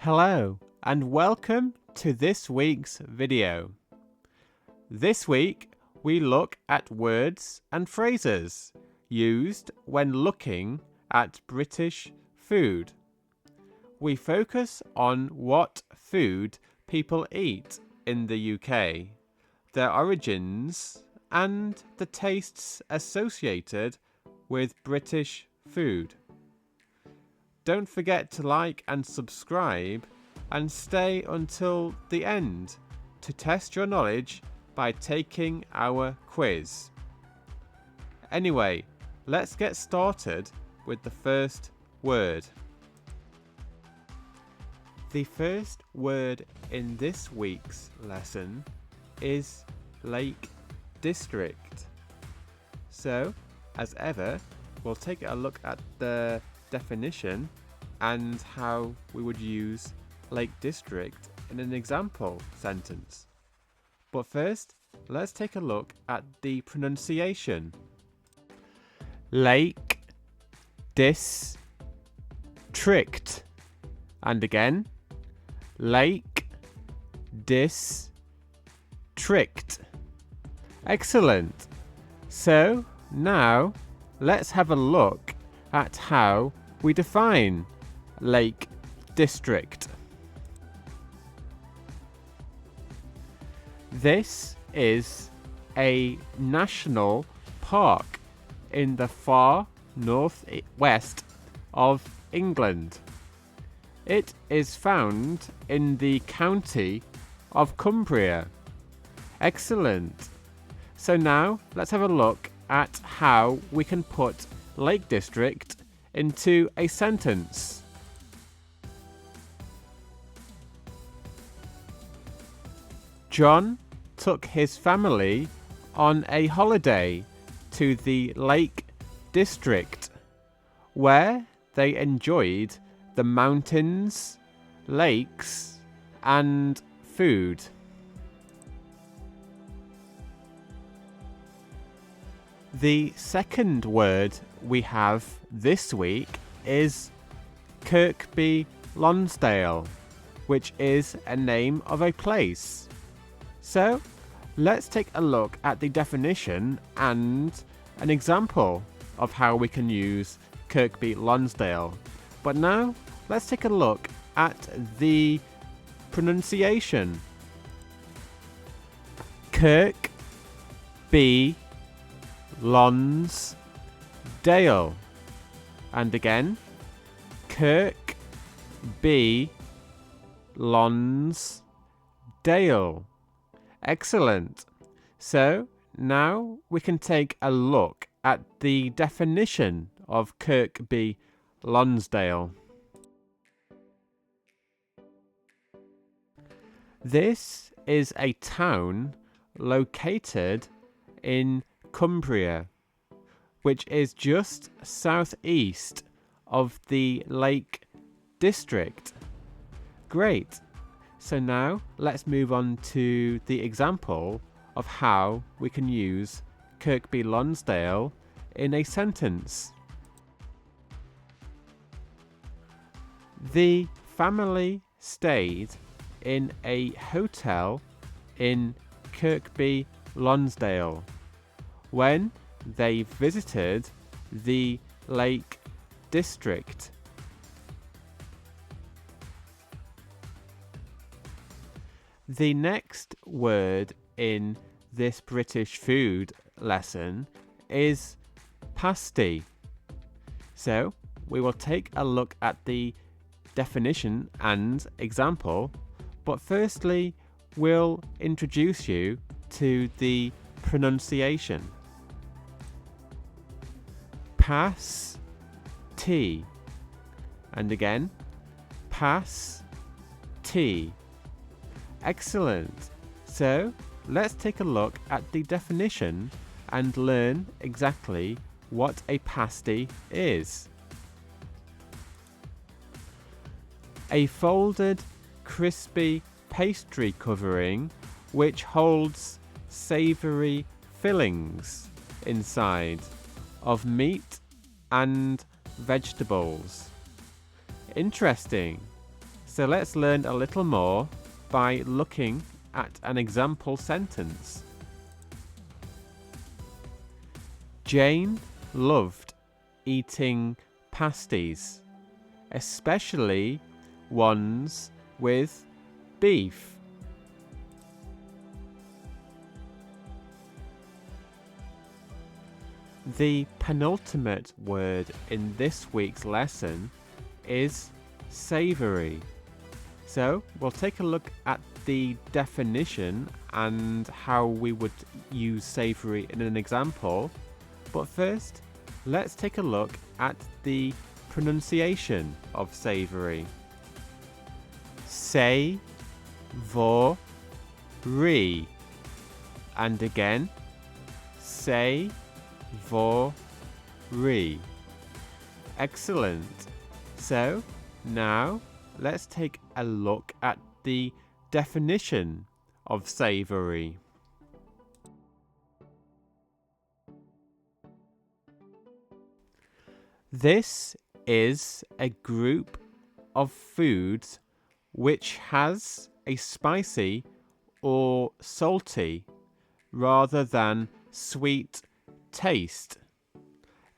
Hello and welcome to this week's video. This week we look at words and phrases used when looking at British food. We focus on what food people eat in the UK, their origins and the tastes associated with British food. Don't forget to like and subscribe and stay until the end to test your knowledge by taking our quiz. Anyway, let's get started with the first word. The first word in this week's lesson is Lake District. So, as ever, we'll take a look at the definition and how we would use Lake District in an example sentence. But first, let's take a look at the pronunciation. Lake District. And again, Lake District. Excellent. So now let's have a look at how we define Lake District. This is a national park in the far northwest of England. It is found in the county of Cumbria. Excellent. So now let's have a look at how we can put Lake District into a sentence. John took his family on a holiday to the Lake District, where they enjoyed the mountains, lakes, and food. The second word we have this week is Kirkby Lonsdale, which is a name of a place. So let's take a look at the definition and an example of how we can use Kirkby Lonsdale. But now let's take a look at the pronunciation. Kirkby Lonsdale. And again, Kirkby Lonsdale. Excellent. So now we can take a look at the definition of Kirkby Lonsdale. This is a town located in Cumbria, which is just southeast of the Lake District. Great. So now let's move on to the example of how we can use Kirkby Lonsdale in a sentence. The family stayed in a hotel in Kirkby Lonsdale when they visited the Lake District. The next word in this British food lesson is pasty. So we will take a look at the definition and example, but firstly we'll introduce you to the pronunciation. Pasty. And again, pasty. Excellent. So let's take a look at the definition and learn exactly what a pasty is. A folded, crispy pastry covering which holds savoury fillings inside of meat and vegetables. Interesting. So let's learn a little more by looking at an example sentence. Jane loved eating pasties, especially ones with beef. The penultimate word in this week's lesson is savoury. So we'll take a look at the definition and how we would use savoury in an example. But first, let's take a look at the pronunciation of savoury. Say-vo-ry. And again, say-vo-ry. Excellent. So now let's take a look at the definition of savoury. This is a group of foods which has a spicy or salty rather than sweet taste.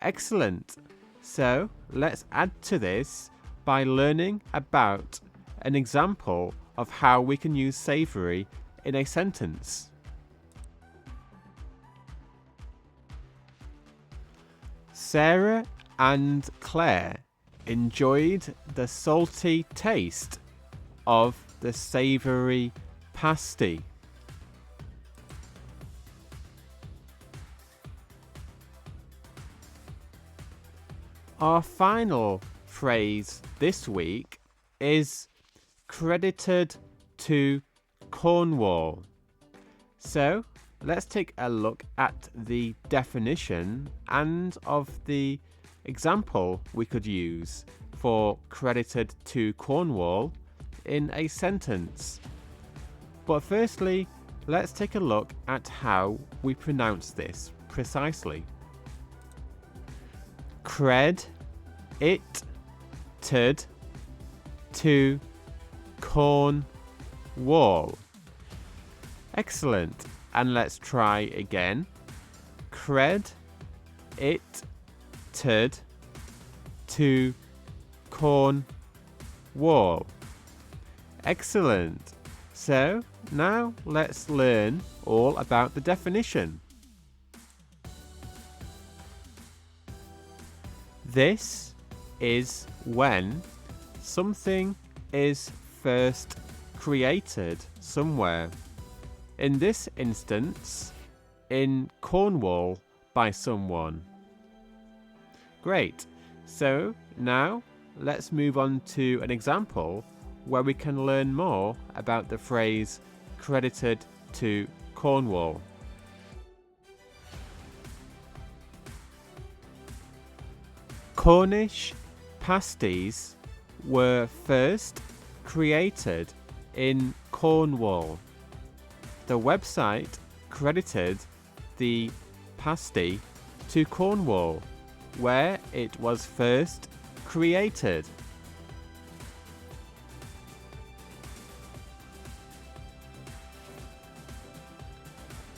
Excellent. So let's add to this by learning about an example of how we can use savoury in a sentence. Sarah and Claire enjoyed the salty taste of the savoury pasty. Our final phrase this week is credited to Cornwall. So let's take a look at the definition and of the example we could use for credited to Cornwall in a sentence. But firstly, let's take a look at how we pronounce this precisely. Cred it ted to Cornwall. Excellent. And let's try again. Cred it ted to Cornwall. Excellent. So now let's learn all about the definition. This is when something is first created somewhere. In this instance, in Cornwall by someone. Great. So now let's move on to an example where we can learn more about the phrase credited to Cornwall. Cornish pasties were first created in Cornwall. The website credited the pasty to Cornwall, where it was first created.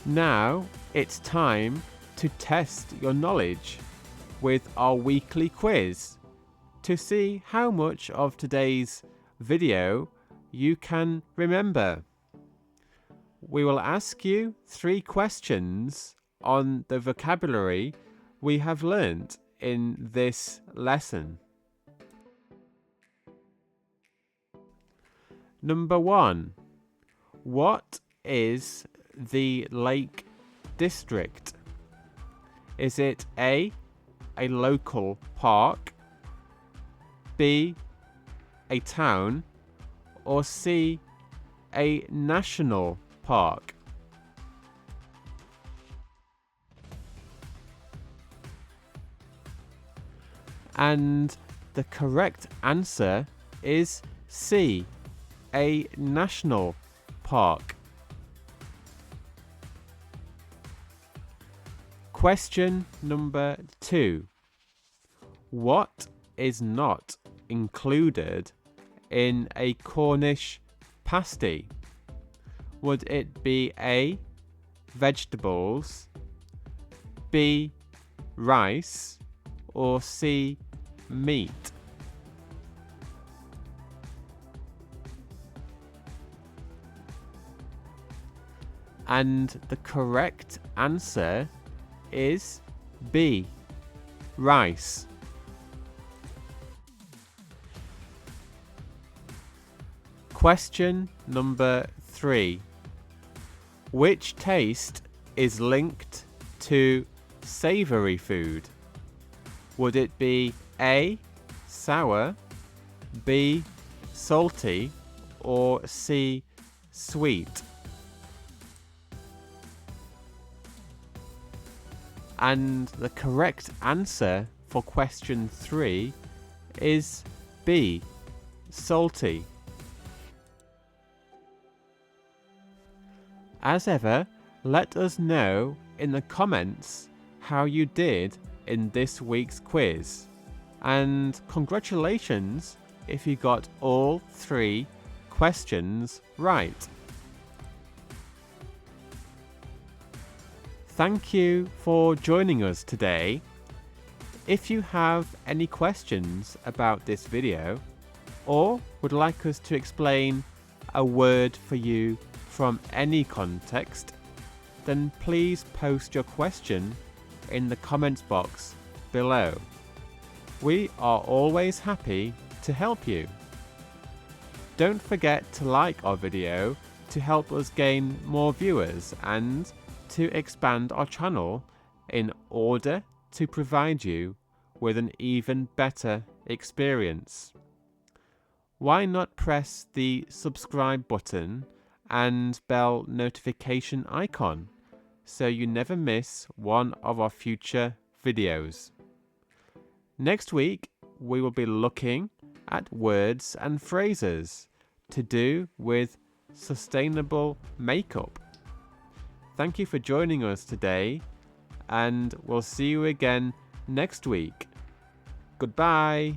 Now it's time to test your knowledge with our weekly quiz to see how much of today's video you can remember. We will ask you 3 questions on the vocabulary we have learnt in this lesson. Number 1. What is the Lake District? Is it A, a local park, B, a town, or C, a national park? And the correct answer is C, a national park. Question number 2. What is not included in a Cornish pasty? Would it be A, vegetables, B, rice, or C, meat? And the correct answer is B, rice. Question number 3. Which taste is linked to savoury food? Would it be A, sour, B, salty, or C, sweet? And the correct answer for question 3 is B, salty. As ever, let us know in the comments how you did in this week's quiz. And congratulations if you got all 3 questions right. Thank you for joining us today. If you have any questions about this video, or would like us to explain a word for you from any context, then please post your question in the comments box below. We are always happy to help you. Don't forget to like our video to help us gain more viewers and to expand our channel in order to provide you with an even better experience. Why not press the subscribe button and bell notification icon so you never miss one of our future videos? Next week we will be looking at words and phrases to do with sustainable makeup. Thank you for joining us today, and we'll see you again next week. Goodbye.